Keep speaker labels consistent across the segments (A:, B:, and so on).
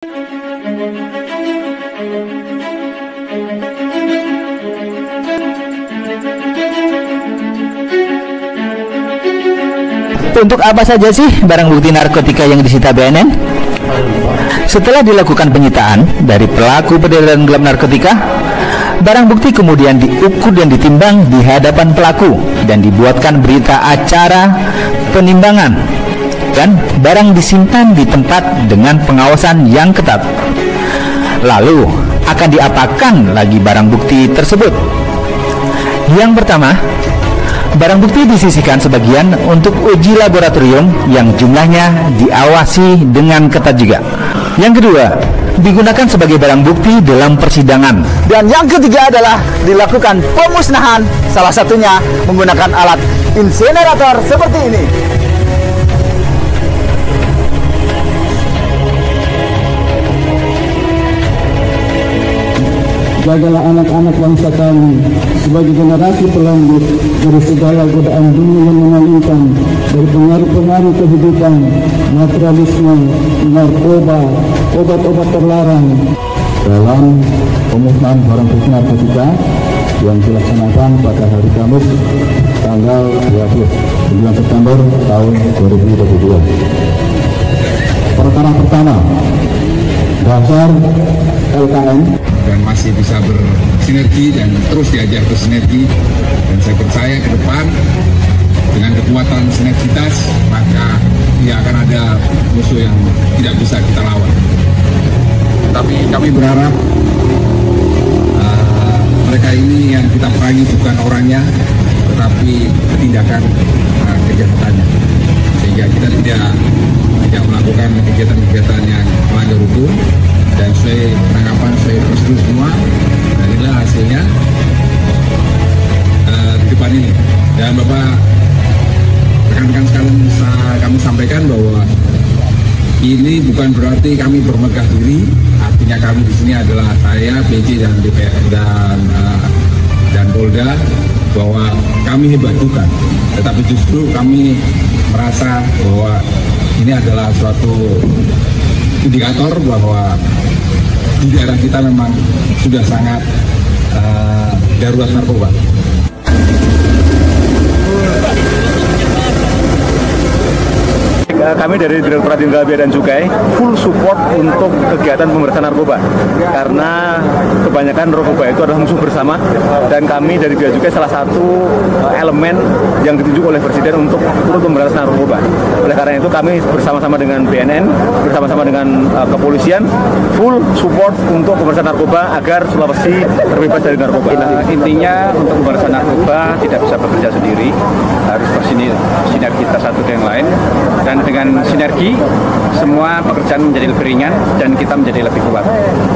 A: Untuk apa saja sih barang bukti narkotika yang disita BNN? Setelah dilakukan penyitaan dari pelaku peredaran gelap narkotika, barang bukti kemudian diukur dan ditimbang di hadapan pelaku dan dibuatkan berita acara penimbangan, dan barang disimpan di tempat dengan pengawasan yang ketat. Lalu akan diapakan lagi barang bukti tersebut? Yang pertama, barang bukti disisihkan sebagian untuk uji laboratorium yang jumlahnya diawasi dengan ketat juga. Yang kedua, digunakan sebagai barang bukti dalam persidangan. Dan yang ketiga adalah dilakukan pemusnahan, salah satunya menggunakan alat insinerator seperti ini.
B: Jagalah anak-anak bangsa kami sebagai generasi pelanjut dari segala godaan dunia yang mengalihkan, dari pengaruh-pengaruh kehidupan, materialisme, narkoba, obat-obat terlarang. Dalam pemusnahan barang bukti narkotika yang dilaksanakan pada hari Kamis tanggal 29 September tahun 2022. Perkara pertama, dasar LKN
C: dan masih bisa bersinergi dan terus diajak bersinergi, dan saya percaya ke depan dengan kekuatan sinergitas maka tidak akan ada musuh yang tidak bisa kita lawan. Tapi kami berharap mereka ini yang kita perangi bukan orangnya tetapi tindakan kejahatannya, sehingga kita tidak melakukan kegiatan-kegiatan yang melanggar hukum. Dan sesuai penangkapan, sesuai prosedur semua, dan inilah hasilnya di depan ini. Dan Bapak, rekan-rekan sekalian, kami sampaikan bahwa ini bukan berarti kami bermegah diri. Artinya kami di sini adalah saya, PJ dan DPR dan Polda, bahwa kami hebat bukan, tetapi justru kami merasa bahwa ini adalah suatu indikator bahwa di daerah kita memang sudah sangat darurat narkoba.
D: Kami dari Direktorat Jenderal Bea dan Cukai full support untuk kegiatan pemberantasan narkoba, karena kebanyakan narkoba itu adalah musuh bersama, dan kami dari Bea Cukai salah satu elemen yang ditunjuk oleh Presiden untuk turut pemberantasan narkoba. Oleh karena itu kami bersama-sama dengan BNN, bersama-sama dengan kepolisian, full support untuk pemberantasan narkoba agar Sulawesi terbebas dari narkoba.
E: Intinya untuk pemberantasan narkoba tidak bisa bekerja sendiri, harus bersinergitas satu dengan yang lain, dan dengan sinergi semua pekerjaan menjadi lebih ringan dan kita menjadi lebih kuat.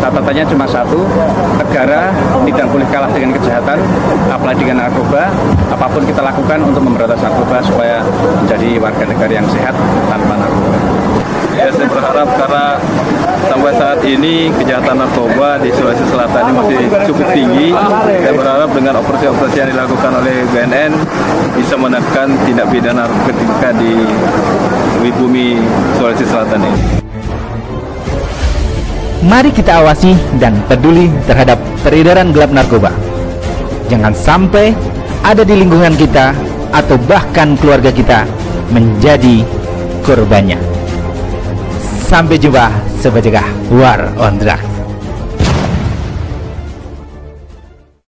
E: Catatannya cuma satu, negara tidak boleh kalah dengan kejahatan, apalagi dengan narkoba. Apapun kita lakukan untuk memberantas narkoba supaya menjadi warga negara yang sehat tanpa narkoba.
D: Ya, saya berharap karena sampai saat ini kejahatan narkoba di Sulawesi Selatan ini masih cukup tinggi. Saya berharap dengan operasi-operasi yang dilakukan oleh BNN bisa menekan tindak pidana narkotika di bumi Sulawesi Selatan ini.
A: Mari kita awasi dan peduli terhadap peredaran gelap narkoba. Jangan sampai ada di lingkungan kita atau bahkan keluarga kita menjadi korbannya. Sampai jumpa, Sobat Cegah War on Drugs.